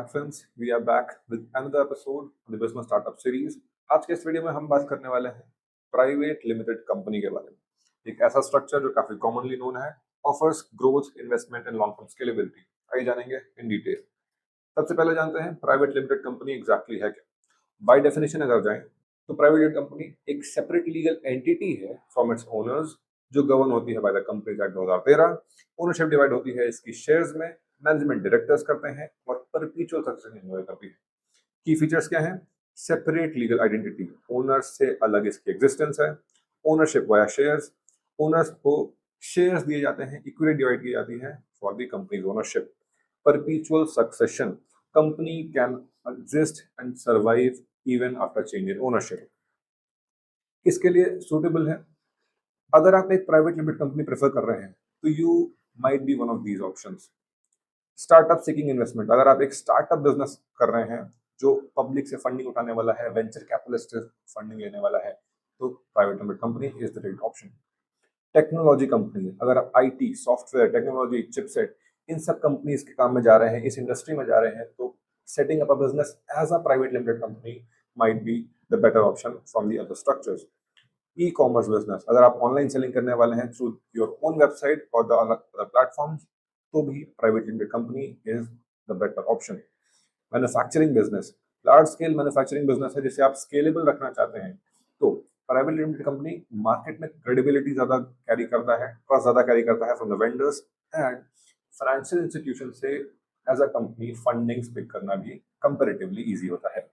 Friends, we are back with another episode of the business startup series. आज के इस video में हम बात करने वाले हैं प्राइवेट लिमिटेड कंपनी के बारे में। एक ऐसा स्ट्रक्चर जो काफी कॉमनली नोन है, offers growth, investment and long term scalability. आइए जानेंगे इन डिटेल। सबसे पहले जानते हैं प्राइवेट लिमिटेड कंपनी एग्जैक्टली है क्या। बाय डेफिनेशन अगर जाएं तो प्राइवेट लिमिटेड कंपनी एक सेपरेट लीगल एंटिटी है फ्रॉम इट्स ओनर्स, जो गवर्न होती है by the companies act 2013। Ownership divide होती है इसकी शेयर्स में, मैनेजमेंट डायरेक्टर्स करते हैं और परपीचुअल सक्सेशन एंजॉय करती है। की फीचर्स क्या हैं? सेपरेट लीगल आइडेंटिटी, ओनर्स से अलग इसकी एग्जिस्टेंस है। ओनरशिप वाया शेयर्स, ओनर्स को शेयर्स दिए जाते हैं, इक्विटी डिवाइड की जाती है for the companies ownership. परपीचुअल succession, company can exist and survive even after change in ownership. किसके लिए सूटेबल है? अगर आप एक प्राइवेट लिमिटेड कंपनी प्रेफर कर रहे हैं तो you might be one of these options. Startup seeking investment, अगर आप एक स्टार्टअप बिजनेस कर रहे हैं जो पब्लिक से फंडिंग उठाने वाला है, वेंचर कैपिटलिस्ट से फंडिंग लेने वाला है, तो private limited company is the right option. Technology company, अगर आप आईटी, सॉफ्टवेयर, टेक्नोलॉजी, चिपसेट, इन सब कंपनीज के काम में जा रहे हैं, इस इंडस्ट्री में जा रहे हैं, तो setting up a business as a private limited company might be the better option from the other structures. E commerce business, अगर आप ऑनलाइन सेलिंग करने वाले हैं थ्रू योर ओन वेबसाइट और द अदर प्लेटफॉर्म्स, तो भी private limited company is the better option. Manufacturing business, large scale manufacturing business है जिसे आप स्केलेबल रखना चाहते हैं, तो प्राइवेट लिमिटेड कंपनी मार्केट में क्रेडिबिलिटी ज्यादा कैरी करता है, ट्रस्ट ज्यादा कैरी करता है from the vendors and financial institution से as a company funding pick करना भी कंपैरेटिवली इजी होता है।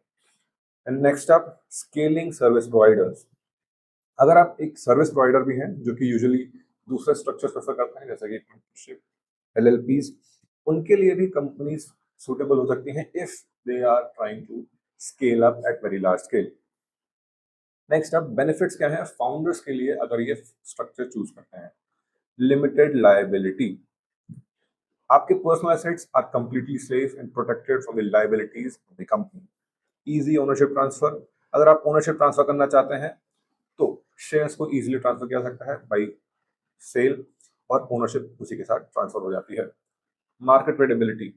And next up, scaling service providers. अगर आप एक सर्विस प्रोवाइडर भी हैं जो कि यूजुअली दूसरे स्ट्रक्चर्स प्रेफर करते हैं जैसे कि पार्टनरशिप, एलएलपीज, उनके लिए भी कंपनीज सुटेबल हो सकती हैं if they are trying to scale up at very large scale. Next up, benefits क्या है फाउंडर्स के लिए अगर ये स्ट्रक्चर चूज करते हैं? लिमिटेड लायबिलिटी, आपके personal assets are completely safe and protected from the liabilities of the company. Easy ownership transfer, अगर आप ओनरशिप ट्रांसफर करना चाहते हैं तो शेयर्स को इजीली ट्रांसफर किया सकता है बाई सेल और ओनरशिप उसी के साथ ट्रांसफर हो जाती है। मार्केट क्रेडिबिलिटी,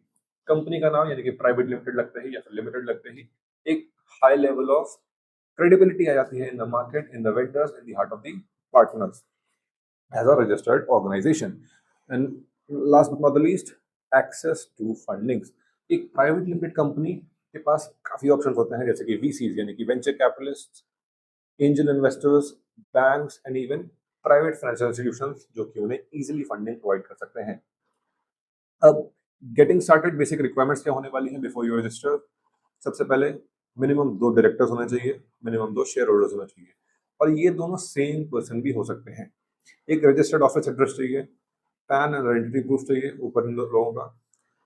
कंपनी का नाम यानी कि प्राइवेट लिमिटेड लगते ही या फिर लिमिटेड लगते ही एक हाई लेवल ऑफ क्रेडिबिलिटी आ जाती है in the market, in the vendors, in the heart of the partners as a registered organization. And last but not the least, access to fundings. एक प्राइवेट लिमिटेड कंपनी के पास काफी options होते हैं जैसे कि वीसीज यानी कि venture capitalist, angel investors, banks and even private financial institutions जो कि उन्हें इजीली फंडिंग प्रोवाइड कर सकते हैं। अब गेटिंग स्टार्टेड, बेसिक रिक्वायरमेंट्स क्या होने वाली हैं बिफोर यू रजिस्टर? सबसे पहले मिनिमम 2 डायरेक्टर्स होने चाहिए, मिनिमम 2 शेयर होल्डर्स होने चाहिए, और ये दोनों सेम पर्सन भी हो सकते हैं। एक रजिस्टर्ड ऑफिस एड्रेस चाहिए, पैन एंड आइडेंटिटी प्रूफ चाहिए ऊपर इन लोगों का,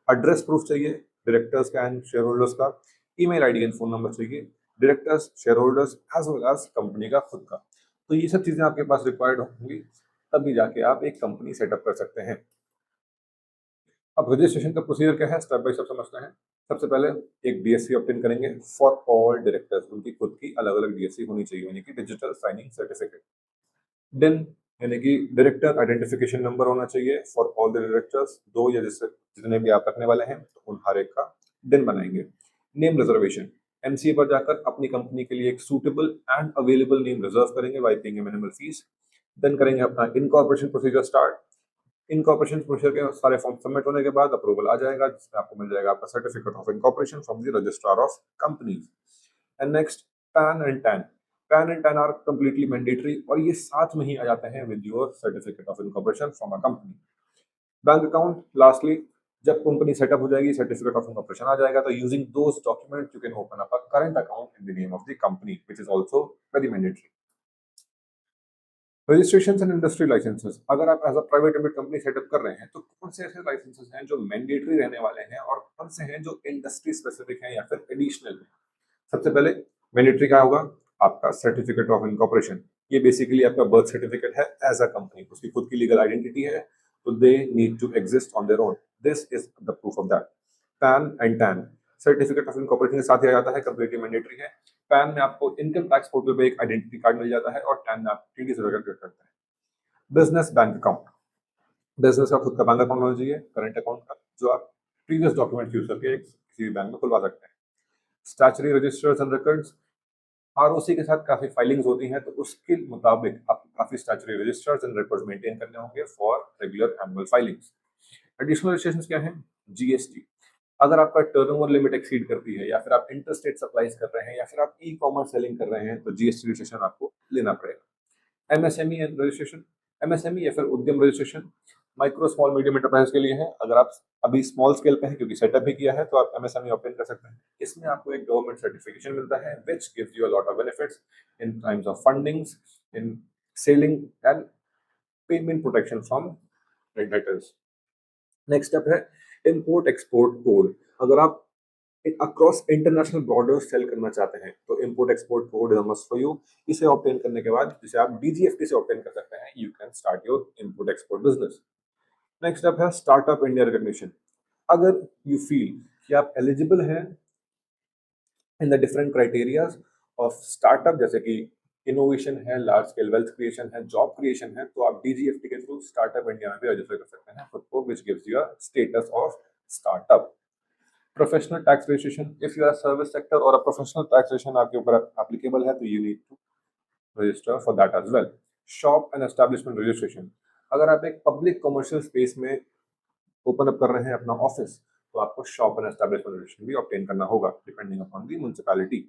एड्रेस प्रूफ चाहिए डायरेक्टर्स का एंड शेयर होल्डर्स का, email ID and phone number चाहिए directors, share holders as well as company का खुद का। तो ये सब चीजें आपके पास रिक्वायर्ड होंगी, तभी जाके आप एक कंपनी सेटअप कर सकते हैं। अब रजिस्ट्रेशन का प्रोसीजर क्या है, स्टेप बाय स्टेप समझते हैं। सबसे पहले एक डीएससी ऑब्टेन करेंगे फॉर ऑल डायरेक्टर्स, उनकी खुद की अलग अलग डीएससी होनी चाहिए यानी कि डिजिटल साइनिंग सर्टिफिकेट। देन यानी कि डायरेक्टर आइडेंटिफिकेशन नंबर होना चाहिए फॉर ऑल द डायरेक्टर्स, 2 या जिससे जितने भी आप रखने वाले हैं तो उन हर एक का दिन बनाएंगे। नेम रिजर्वेशन, एमसीए पर जाकर अपनी कंपनी के लिए एक suitable and available name reserve करेंगे by paying a minimal fees. Then करेंगे अपना incorporation procedure start. Incorporation procedure के सारे फॉर्म सबमिट होने के बाद अप्रूवल आ जाएगा जिसमें आपको मिल जाएगा आपका certificate of incorporation from the registrar of companies. And next, PAN and TAN. PAN and TAN are completely mandatory और ये साथ में ही आ जाते हैं with your certificate of incorporation from a company. Bank account, lastly जब कंपनी सेटअप हो जाएगी, सर्टिफिकेट ऑफ इनकॉर्पोरेशन आ जाएगा, तो using those document you can open up a current account in the name of the company which is also very mandatory. Registration and industry licences, अगर आप as a private limited company setup कर रहे हैं तो कौन से ऐसे licences हैं जो मैंडेटरी रहने वाले हैं और कौन से हैं जो इंडस्ट्री स्पेसिफिक हैं या फिर एडिशनल हैं? सबसे पहले मैंडेटरी क्या होगा? आपका सर्टिफिकेट ऑफ इनकॉर्पोरेशन। ये बेसिकली आपका बर्थ सर्टिफिकेट है एज अ कंपनी, उसकी खुद की लीगल आइडेंटिटी है, तो they need to exist on their own, this is the proof of that. PAN and TAN, certificate of incorporation के साथ ही आ जाता है, कंप्लीटली मैंडेटरी है। पैन में आपको इनकम टैक्स पोर्टल पे एक आइडेंटिटी कार्ड मिल जाता है और टैन में आप टीडी से रजिस्टर करते हैं। बिजनेस बैंक अकाउंट, बिजनेस का खुद का बैंक अकाउंट होना चाहिए करंट अकाउंट का, जो आप प्रीवियस डॉक्यूमेंट यूज करके किसी किसी भी बैंक में खुलवा सकते हैं। Statutory registers and records, ROC के साथ काफी फाइलिंग्स होती हैं, तो उसके मुताबिक आपको काफी statutory registers and records maintain करने होंगे for regular annual filings. Additional registrations क्या है? जीएसटी, अगर आपका टर्नओवर लिमिट एक्सीड करती है, या फिर आप इंटरस्टेट सप्लाईज कर रहे हैं, या फिर आप ई कॉमर्स सेलिंग कर रहे हैं, तो जीएसटी रजिस्ट्रेशन आपको लेना पड़ेगा। एमएसएमई रजिस्ट्रेशन, एमएसएमई या फिर उद्यम registration micro small medium enterprise के लिए है। अगर आप अभी स्मॉल स्केल पे हैं क्योंकि सेटअप भी किया है, तो आप एमएसएमई ऑप्टेन कर सकते हैं। इसमें आपको एक गवर्नमेंट सर्टिफिकेशन मिलता है which gives you a lot of benefits in times of fundings, in selling and payment protection from regulators. Next step है इंपोर्ट एक्सपोर्ट कोड। अगर आप अक्रॉस इंटरनेशनल बॉर्डर्स सेल करना चाहते हैं, तो import export code is a must for you. इसे obtain करने के बाद, जिसे आप डीजीएफटी से ऑब्टेन कर सकते हैं, you can start your import export business. Next step है स्टार्टअप इंडिया रिकॉग्निशन। अगर यू फील कि आप एलिजिबल हैं in the different criterias of startup, जैसे कि इनोवेशन है, लार्ज स्केल वेल्थ क्रिएशन है, जॉब क्रिएशन है, तो आप डीजीएफटी के थ्रू स्टार्टअप इंडिया में भी रजिस्टर कर सकते हैं खुद को, which gives you a status of startup. Professional tax registration, if you are service sector और अ प्रोफेशनल टैक्स रजिस्ट्रेशन आपके ऊपर एप्लीकेबल है, तो you need to register for that as well. Shop and establishment registration, अगर आप एक public commercial space में open up कर रहे हैं अपना ऑफिस, तो आपको शॉप एंड एस्टैब्लिशमेंट रजिस्ट्रेशन भी ऑब्टेन करना होगा डिपेंडिंग अपॉन द म्युनिसिपैलिटी।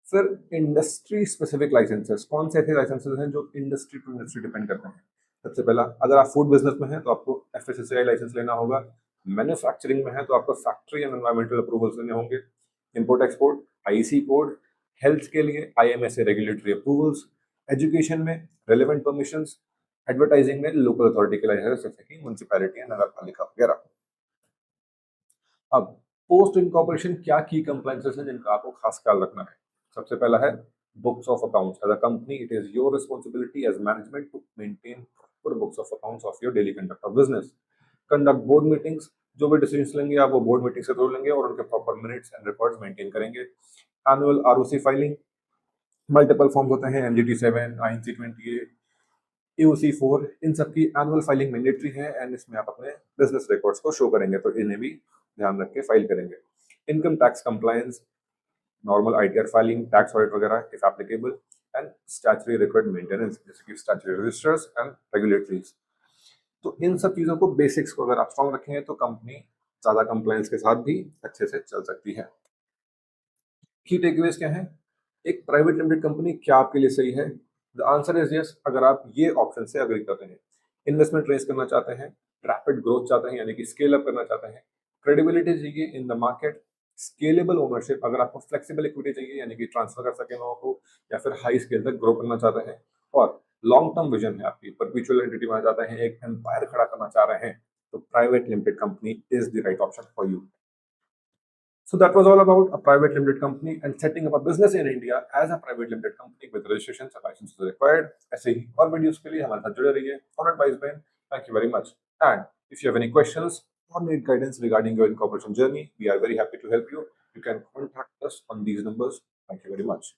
फिर इंडस्ट्री स्पेसिफिक लाइसेंसेस, कौन से ऐसे लाइसेंसेस हैं जो इंडस्ट्री टू इंडस्ट्री डिपेंड करते हैं? सबसे पहला, अगर आप फूड बिजनेस में हैं तो आपको एफएसएसएआई लाइसेंस लेना होगा। मैन्युफैक्चरिंग में है तो आपको फैक्ट्री एंड एनवायरमेंटल अप्रूवल्स लेने होंगे। Import export IC code, health के लिए आईएमएसए रेगुलेटरी अप्रूवल्स, एजुकेशन में रेलेवेंट परमिशंस, एडवर्टाइजिंग में लोकल अथॉरिटी के लाइसेंस जैसे कि म्युनिसिपैलिटी नगर पालिका वगैरह। अब पोस्ट इनकॉर्पोरेशन क्या की कंप्लायंसेस हैं जिनका आपको खास ख्याल रखना है? सबसे पहला है books of accounts. As a company it is your responsibility as management to maintain proper books of accounts of your daily conduct of business. Conduct board meetings, जो भी डिसीजंस लेंगे आप वो बोर्ड मीटिंग से थ्रू लेंगे और उनके proper minutes and records maintain करेंगे। Annual ROC filing, multiple forms होते हैं, एमजीटी 7, INC 28, EOC 4, इन सब की एनुअल फाइलिंग मैंडेटरी है एंड इसमें आप अपने बिजनेस रिकॉर्ड्स को शो करेंगे, तो इन्हें भी ध्यान रख के फाइल करेंगे। Income tax compliance, normal ITR filing, tax audit वगैरह if applicable, and statutory record maintenance जैसे कि स्टैट्यूटरी रजिस्टर्स एंड रेगुलेटरीज। तो इन सब चीजों को, बेसिक्स को अगर आप स्ट्रॉन्ग रखेंगे तो कंपनी ज्यादा कंप्लायंस के साथ भी अच्छे से चल सकती है। की टेकअवेज क्या है? एक प्राइवेट लिमिटेड कंपनी क्या आपके लिए सही है? द आंसर इज यस, अगर आप ये ऑप्शन से अग्री कर रहे हैं। इन्वेस्टमेंट रेज करना चाहते हैं, रैपिड ग्रोथ चाहते हैं यानी कि स्केल अप करना चाहते हैं, क्रेडिबिलिटी चाहिए इन द मार्केट, स्केलेबल ओनरशिप, अगर आपको फ्लेक्सिबल इक्विटी चाहिए यानी कि ट्रांसफर कर सके लोगों को, या फिर हाई स्केल तक ग्रो करना चाहते हैं, और लॉन्ग टर्म विजन है आपकी, परपेचुअल एंटिटी बनना चाहते हैं, एक एम्पायर खड़ा करना चाह रहे हैं, तो private limited company is the right option for you. So that was all about a private limited company and setting up a business in India as a private limited company with registrations and licenses required. ऐसे ही और videos के लिए हमारे साथ जुड़े रहिए और advice में। Thank you very much. And if you have any questions or need guidance regarding your incorporation journey, we are very happy to help you. You can contact us on these numbers. Thank you very much.